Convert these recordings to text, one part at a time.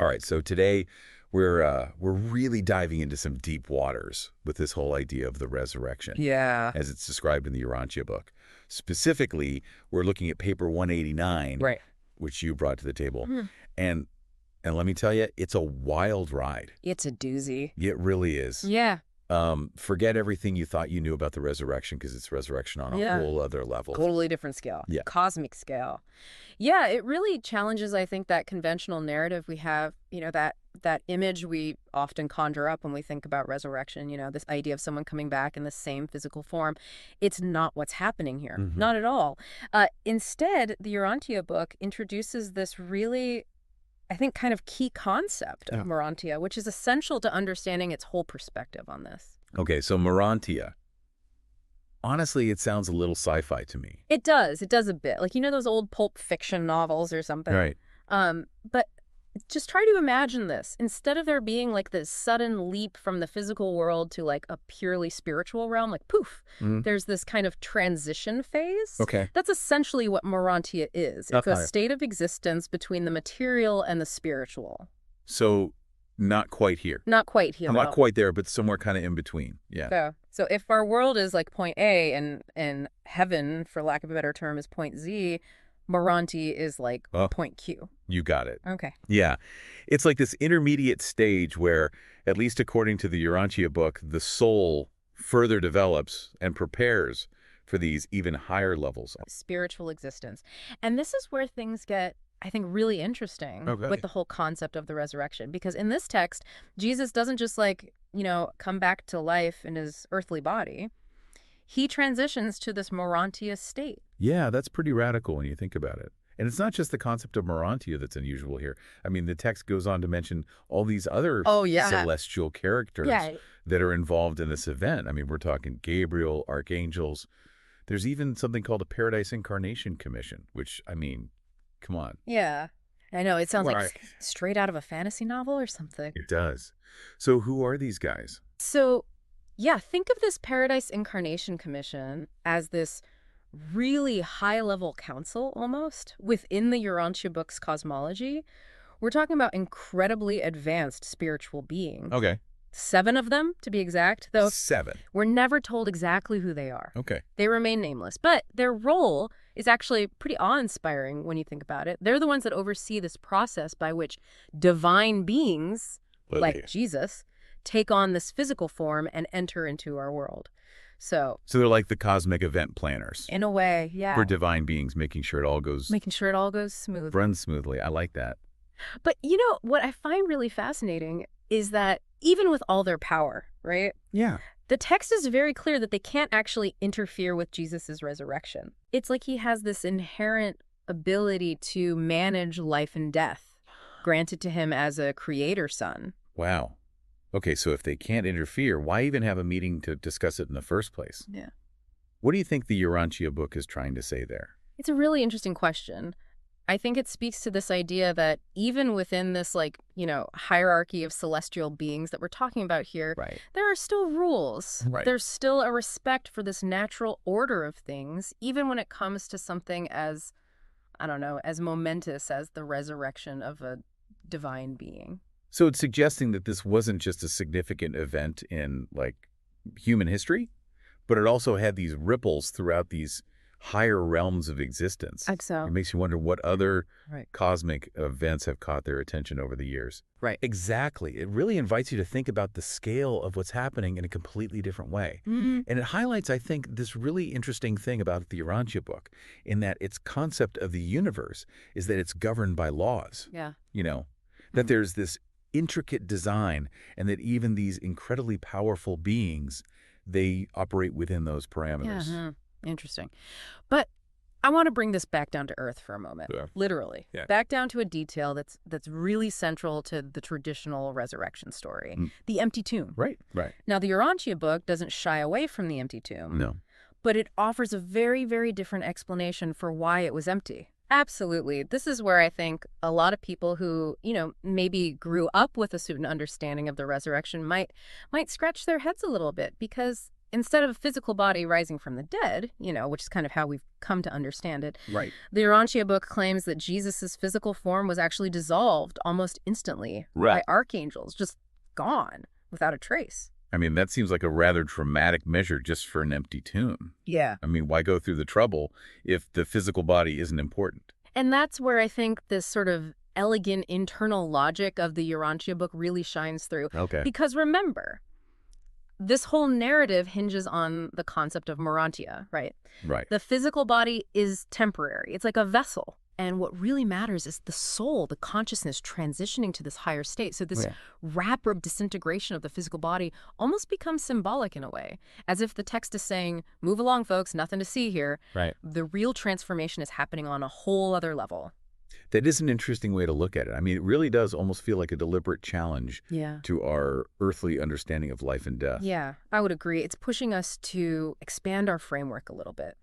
All right, so today we're really diving into some deep waters with this whole idea of the resurrection. Yeah. As it's described in the Urantia book. Specifically, we're looking at paper 189, Right. which you brought to the table. Hmm. And let me tell you, it's a wild ride. It's a doozy. It really is. Yeah. Forget everything you thought you knew about the resurrection, because it's resurrection on a whole other level. Totally different scale. Yeah. Cosmic scale. Yeah, it really challenges, I think, that conventional narrative we have, that image we often conjure up when we think about resurrection, this idea of someone coming back in the same physical form. It's not what's happening here. Mhm. Not at all. Instead, the Urantia book introduces this really, I think, kind of key concept of Urantia, which is essential to understanding its whole perspective on this. Okay, so Urantia. Honestly, it sounds a little sci-fi to me. It does. It does a bit. Like, those old Pulp Fiction novels or something. Right. But just try to imagine this. Instead of there being like this sudden leap from the physical world to like a purely spiritual realm, like poof, there's this kind of transition phase. Okay. That's essentially what Urantia is. It's a state of existence between the material and the spiritual. So not quite here. Not quite here. I'm not quite there, but somewhere kind of in between. Yeah. So if our world is like point A and heaven, for lack of a better term, is point Z, Urantia is like point Q. You got it. Okay. Yeah. It's like this intermediate stage where, at least according to the Urantia book, the soul further develops and prepares for these even higher levels. Spiritual existence. And this is where things get, I think, really interesting with the whole concept of the resurrection. Because in this text, Jesus doesn't just come back to life in his earthly body. He transitions to this Urantia state. Yeah, that's pretty radical when you think about it. And it's not just the concept of Urantia that's unusual here. I mean, the text goes on to mention all these other celestial characters that are involved in this event. I mean, we're talking Gabriel, archangels. There's even something called a Paradise Incarnation Commission, which, I mean, come on. Yeah. I know. It sounds like straight out of a fantasy novel or something. It does. So who are these guys? So, yeah, think of this Paradise Incarnation Commission as this really high-level council, almost, within the Urantia book's cosmology. We're talking about incredibly advanced spiritual beings. Okay. 7 of them, to be exact, though 7. We're never told exactly who they are. Okay. They remain nameless, but their role is actually pretty awe-inspiring when you think about it. They're the ones that oversee this process by which divine beings, like Jesus, take on this physical form and enter into our world. So they're like the cosmic event planners. In a way, yeah. For divine beings, making sure it all goes smoothly. Runs smoothly. I like that. But what I find really fascinating is that even with all their power, right? Yeah. The text is very clear that they can't actually interfere with Jesus's resurrection. It's like he has this inherent ability to manage life and death, granted to him as a creator son. Wow. Okay, so if they can't interfere, why even have a meeting to discuss it in the first place? Yeah. What do you think the Urantia book is trying to say there? It's a really interesting question. I think it speaks to this idea that even within this, hierarchy of celestial beings that we're talking about here, there are still rules. Right. There's still a respect for this natural order of things, even when it comes to something as, as momentous as the resurrection of a divine being. So it's suggesting that this wasn't just a significant event in, human history, but it also had these ripples throughout these higher realms of existence. So. It makes you wonder what other cosmic events have caught their attention over the years. Right. Exactly. It really invites you to think about the scale of what's happening in a completely different way. Mm-hmm. And it highlights, I think, this really interesting thing about the Urantia book, in that its concept of the universe is that it's governed by laws. Yeah. That there's this intricate design, and that even these incredibly powerful beings, they operate within those parameters. Yeah. Interesting. But I want to bring this back down to earth for a moment. Sure. Literally. Yeah. Back down to a detail that's really central to the traditional resurrection story. The empty tomb. Right. Now, the Urantia book doesn't shy away from the empty tomb. No. But it offers a very, very different explanation for why it was empty. Absolutely. This is where I think a lot of people who, maybe grew up with a certain understanding of the resurrection might scratch their heads a little bit, because instead of a physical body rising from the dead, which is kind of how we've come to understand it, right. The Urantia book claims that Jesus' physical form was actually dissolved almost instantly by archangels, just gone without a trace. I mean, that seems like a rather dramatic measure just for an empty tomb. Yeah. I mean, why go through the trouble if the physical body isn't important? And that's where I think this sort of elegant internal logic of the Urantia book really shines through. Okay. Because remember, this whole narrative hinges on the concept of Urantia, right? Right. The physical body is temporary. It's like a vessel. And what really matters is the soul, the consciousness transitioning to this higher state. So this rapid disintegration of the physical body almost becomes symbolic in a way, as if the text is saying, move along, folks, nothing to see here. Right. The real transformation is happening on a whole other level. That is an interesting way to look at it. I mean, it really does almost feel like a deliberate challenge to our earthly understanding of life and death. Yeah, I would agree. It's pushing us to expand our framework a little bit,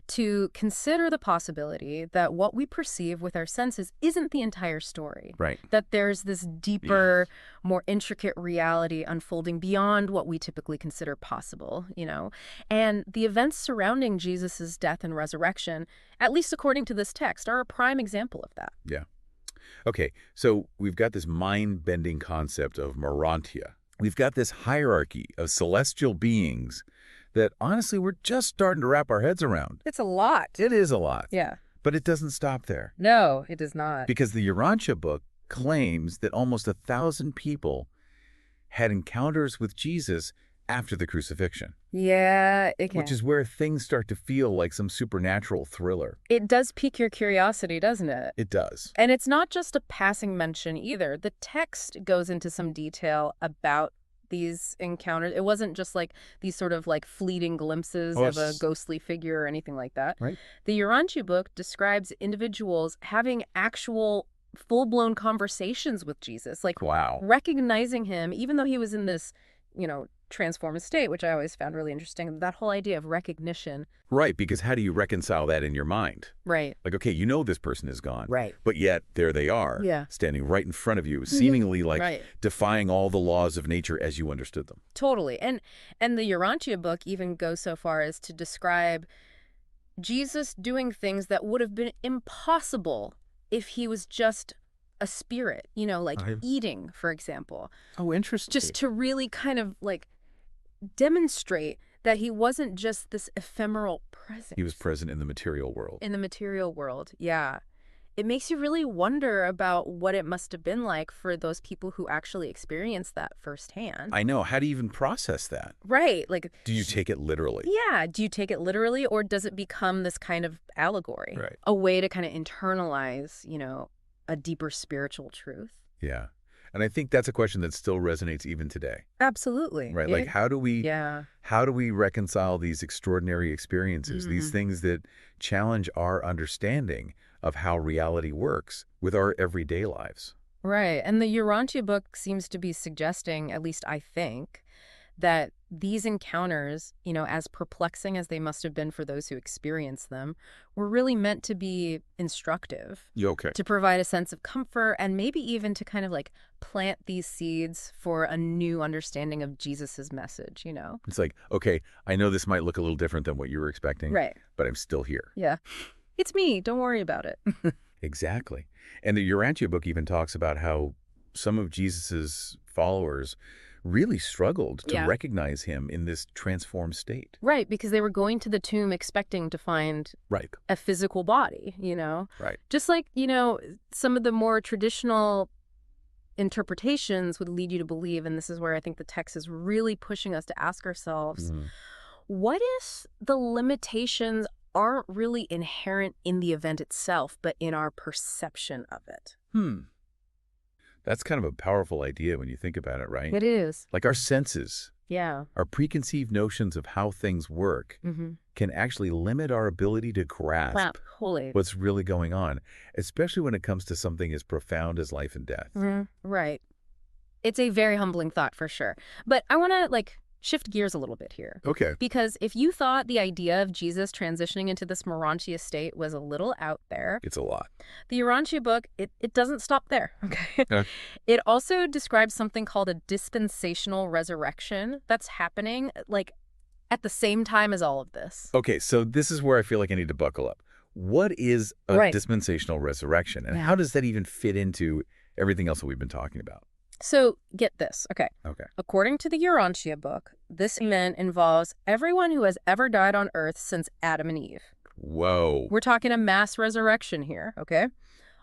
to consider the possibility that what we perceive with our senses isn't the entire story. Right. That there's this deeper, more intricate reality unfolding beyond what we typically consider possible, And the events surrounding Jesus's death and resurrection, at least according to this text, are a prime example of that. Yeah. Okay, so we've got this mind-bending concept of Urantia. We've got this hierarchy of celestial beings that honestly we're just starting to wrap our heads around. It's a lot. It is a lot. Yeah. But it doesn't stop there. No, it does not. Because the Urantia book claims that almost 1,000 people had encounters with Jesus after the crucifixion. Yeah, it can. Which is where things start to feel like some supernatural thriller. It does pique your curiosity, doesn't it? It does. And it's not just a passing mention either. The text goes into some detail about these encounters. It wasn't just like these sort of like fleeting glimpses of a ghostly figure or anything like that. Right. The Urantia book describes individuals having actual full-blown conversations with Jesus, like recognizing him, even though he was in this, transformed state, which I always found really interesting. That whole idea of recognition. Right, because how do you reconcile that in your mind? Right. Like, okay, this person is gone. Right. But yet, there they are, standing right in front of you, seemingly like defying all the laws of nature as you understood them. Totally. And the Urantia book even goes so far as to describe Jesus doing things that would have been impossible if he was just a spirit, like eating, for example. Oh, interesting. Just to really kind of like demonstrate that he wasn't just this ephemeral presence. He was present in the material world. In the material world, yeah. It makes you really wonder about what it must have been like for those people who actually experienced that firsthand. I know. How do you even process that? Right. Like, do you take it literally? Yeah. Do you take it literally, or does it become this kind of allegory? Right. A way to kind of internalize, a deeper spiritual truth? Yeah. And I think that's a question that still resonates even today. Absolutely. Right. Like, how do we reconcile these extraordinary experiences, these things that challenge our understanding of how reality works with our everyday lives? Right. And the Urantia book seems to be suggesting, at least I think, that these encounters, as perplexing as they must have been for those who experienced them, were really meant to be instructive. Okay. To provide a sense of comfort and maybe even to kind of like plant these seeds for a new understanding of Jesus's message, It's like, okay, I know this might look a little different than what you were expecting. Right. But I'm still here. Yeah. It's me. Don't worry about it. Exactly. And the Urantia book even talks about how some of Jesus's followers really struggled to recognize him in this transformed state. Right, because they were going to the tomb expecting to find a physical body, Right. Just like, some of the more traditional interpretations would lead you to believe, and this is where I think the text is really pushing us to ask ourselves, what if the limitations aren't really inherent in the event itself, but in our perception of it? That's kind of a powerful idea when you think about it, right? It is. Like our senses, our preconceived notions of how things work can actually limit our ability to grasp what's really going on, especially when it comes to something as profound as life and death. Right. It's a very humbling thought for sure. But I want to shift gears a little bit here. Okay. Because if you thought the idea of Jesus transitioning into this Urantia state was a little out there, it's a lot. The Urantia book, it doesn't stop there. Okay. It also describes something called a dispensational resurrection that's happening at the same time as all of this. Okay, so this is where I feel like I need to buckle up. What is a dispensational resurrection, and how does that even fit into everything else that we've been talking about? So get this, okay. According to the Urantia book, this event involves everyone who has ever died on Earth since Adam and Eve. Whoa. We're talking a mass resurrection here, okay?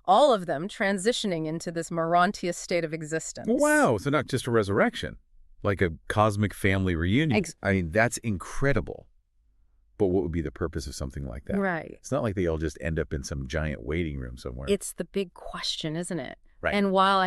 All of them transitioning into this Urantia state of existence. Wow, so not just a resurrection, like a cosmic family reunion. I mean, that's incredible. But what would be the purpose of something like that? Right. It's not like they all just end up in some giant waiting room somewhere. It's the big question, isn't it? Right. And while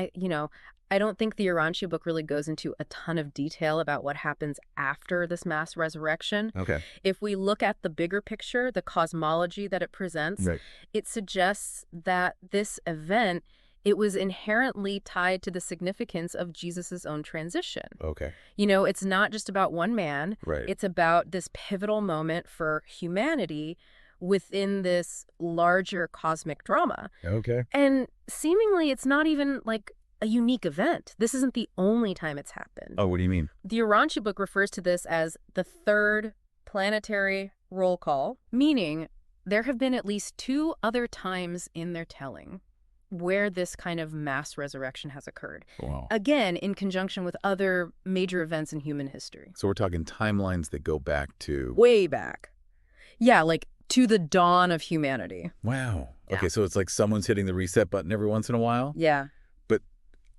I don't think the Urantia book really goes into a ton of detail about what happens after this mass resurrection. Okay. If we look at the bigger picture, the cosmology that it presents, it suggests that this event, it was inherently tied to the significance of Jesus's own transition. Okay. It's not just about one man. Right. It's about this pivotal moment for humanity within this larger cosmic drama. Okay. And seemingly it's not even like a unique event. This isn't the only time it's happened. Oh, what do you mean? The Urantia book refers to this as the third planetary roll call, meaning there have been at least 2 other times in their telling where this kind of mass resurrection has occurred. Wow. Again, in conjunction with other major events in human history. So we're talking timelines that go back to... Way back. Yeah, like to the dawn of humanity. Wow. Yeah. Okay, so it's like someone's hitting the reset button every once in a while? Yeah. But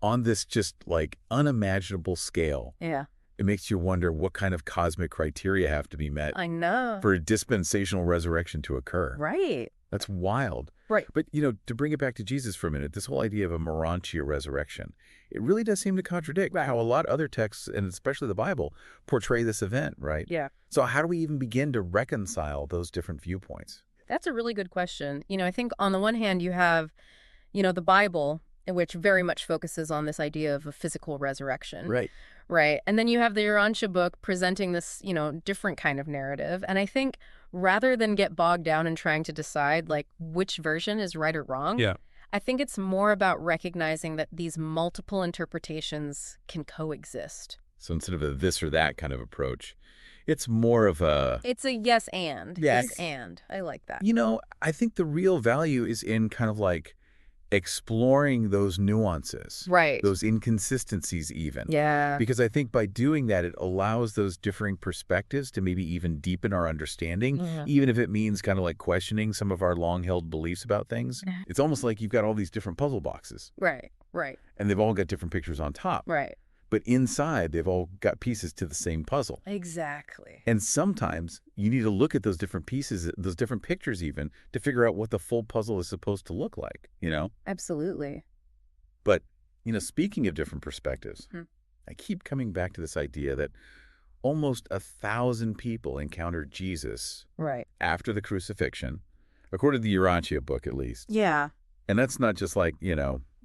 on this just like unimaginable scale, it makes you wonder what kind of cosmic criteria have to be met I know. for a dispensational resurrection to occur. Right. That's wild. Right. But, to bring it back to Jesus for a minute, this whole idea of a Urantia resurrection, it really does seem to contradict how a lot of other texts, and especially the Bible, portray this event, right? Yeah. So how do we even begin to reconcile those different viewpoints? That's a really good question. I think on the one hand you have, the Bible, which very much focuses on this idea of a physical resurrection. Right. Right. And then you have the Urantia book presenting this, different kind of narrative. And I think rather than get bogged down in trying to decide like which version is right or wrong, I think it's more about recognizing that these multiple interpretations can coexist. So instead of a this or that kind of approach, it's more of a... It's a yes and. Yes. Yes and. I like that. I think the real value is in kind of like exploring those nuances, right? Those inconsistencies even. Yeah. Because I think by doing that, it allows those differing perspectives to maybe even deepen our understanding, even if it means kind of like questioning some of our long-held beliefs about things. It's almost like you've got all these different puzzle boxes. Right. And they've all got different pictures on top. Right. But inside, they've all got pieces to the same puzzle. Exactly. And sometimes you need to look at those different pieces, those different pictures even, to figure out what the full puzzle is supposed to look like, Absolutely. But, speaking of different perspectives, I keep coming back to this idea that almost 1,000 people encountered Jesus after the crucifixion, according to the Urantia book at least. Yeah. And that's not just like,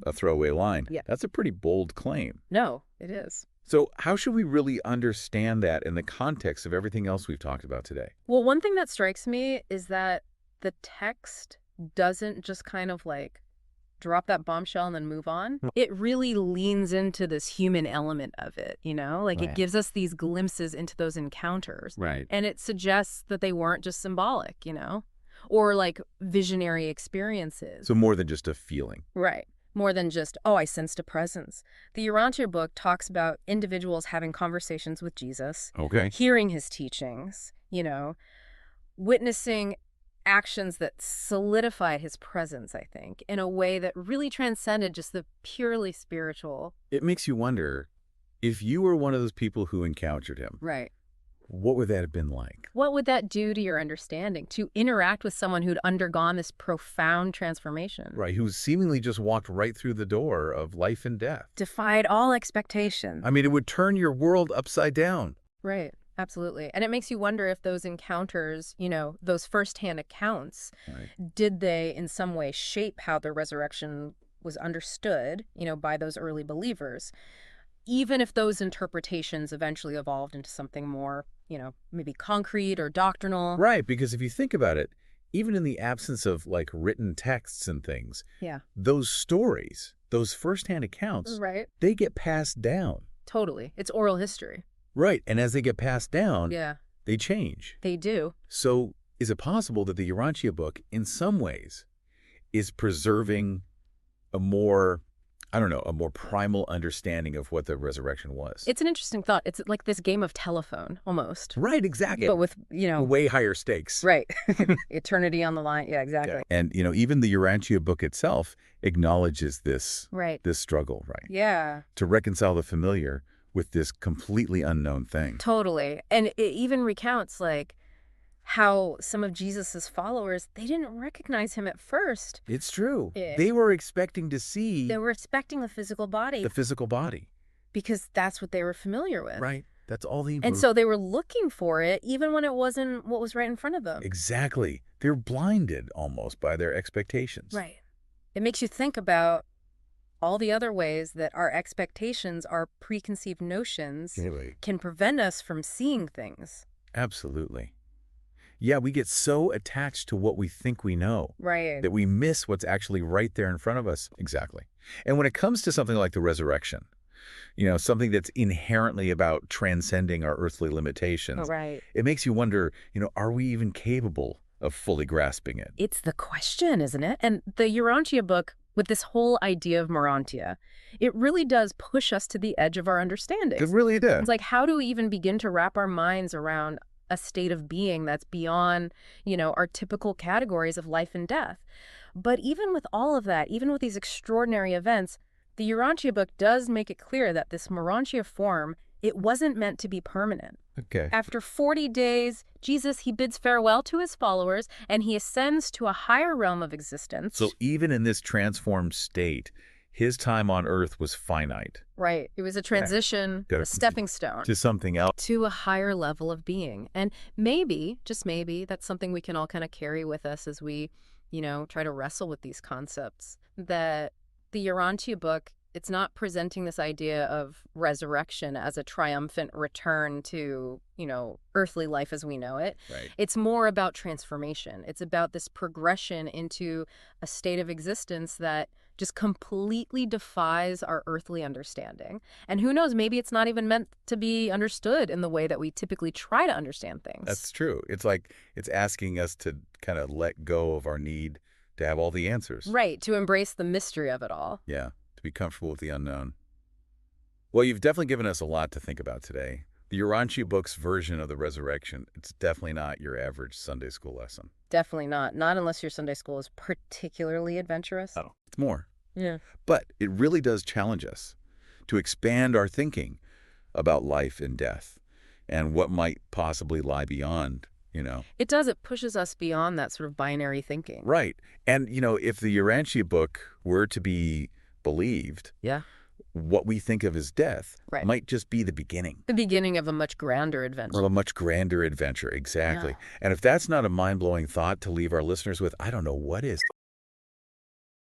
a throwaway line. Yeah. That's a pretty bold claim. No, it is. So how should we really understand that in the context of everything else we've talked about today? Well, one thing that strikes me is that the text doesn't just kind of like drop that bombshell and then move on. It really leans into this human element of it, It gives us these glimpses into those encounters. Right. And it suggests that they weren't just symbolic, or like visionary experiences. So more than just a feeling. Right. More than just, oh, I sensed a presence. The Urantia book talks about individuals having conversations with Jesus, hearing his teachings, witnessing actions that solidified his presence, I think, in a way that really transcended just the purely spiritual. It makes you wonder, if you were one of those people who encountered him, right? What would that have been like? What would that do to your understanding, to interact with someone who'd undergone this profound transformation? Right, who seemingly just walked right through the door of life and death. Defied all expectation. I mean, it would turn your world upside down. Right, absolutely. And it makes you wonder if those encounters, those firsthand accounts, did they in some way shape how the resurrection was understood, by those early believers? Even if those interpretations eventually evolved into something more, maybe concrete or doctrinal. Right, because if you think about it, even in the absence of like written texts and things, those stories, those firsthand accounts, they get passed down. Totally. It's oral history. Right, and as they get passed down, They change. They do. So is it possible that the Urantia book, in some ways, is preserving a more, I don't know, a more primal understanding of what the resurrection was? It's an interesting thought. It's like this game of telephone, almost. Right, exactly. But with, way higher stakes. Right. Eternity on the line. Yeah, exactly. Yeah. And, even the Urantia book itself acknowledges this, this struggle, right? Yeah. To reconcile the familiar with this completely unknown thing. Totally. And it even recounts, like, how some of Jesus's followers, they didn't recognize him at first. It's true. They were expecting to see... They were expecting the physical body. The physical body. Because that's what they were familiar with. Right. That's all they knew. And so they were looking for it, even when it wasn't what was right in front of them. Exactly. They're blinded almost by their expectations. Right. It makes you think about all the other ways that our expectations, our preconceived notions, can prevent us from seeing things. Absolutely. Yeah, we get so attached to what we think we know that we miss what's actually right there in front of us. Exactly. And when it comes to something like the resurrection, something that's inherently about transcending our earthly limitations, it makes you wonder, are we even capable of fully grasping it? It's the question, isn't it? And the Urantia book, with this whole idea of Urantia, it really does push us to the edge of our understanding. It really does. It's like, how do we even begin to wrap our minds around a state of being that's beyond, our typical categories of life and death? But even with all of that, even with these extraordinary events, the Urantia book does make it clear that this Urantia form, it wasn't meant to be permanent. Okay. After 40 days, Jesus, he bids farewell to his followers, and he ascends to a higher realm of existence. So even in this transformed state, his time on earth was finite. Right. It was a transition, a stepping stone. To something else. To a higher level of being. And maybe, just maybe, that's something we can all kind of carry with us as we, try to wrestle with these concepts. That the Urantia book, it's not presenting this idea of resurrection as a triumphant return to, earthly life as we know it. Right. It's more about transformation. It's about this progression into a state of existence that just completely defies our earthly understanding. And who knows, maybe it's not even meant to be understood in the way that we typically try to understand things. That's true. It's like it's asking us to kind of let go of our need to have all the answers. Right, to embrace the mystery of it all. Yeah, to be comfortable with the unknown. Well, you've definitely given us a lot to think about today. The Urantia book's version of the resurrection, it's definitely not your average Sunday school lesson. Definitely not. Not unless your Sunday school is particularly adventurous. Oh, it's more. Yeah. But it really does challenge us to expand our thinking about life and death and what might possibly lie beyond, It does. It pushes us beyond that sort of binary thinking. Right. And, if the Urantia book were to be believed, what we think of as death might just be the beginning. The beginning of a much grander adventure. Or a much grander adventure, exactly. Yeah. And if that's not a mind-blowing thought to leave our listeners with, I don't know what is.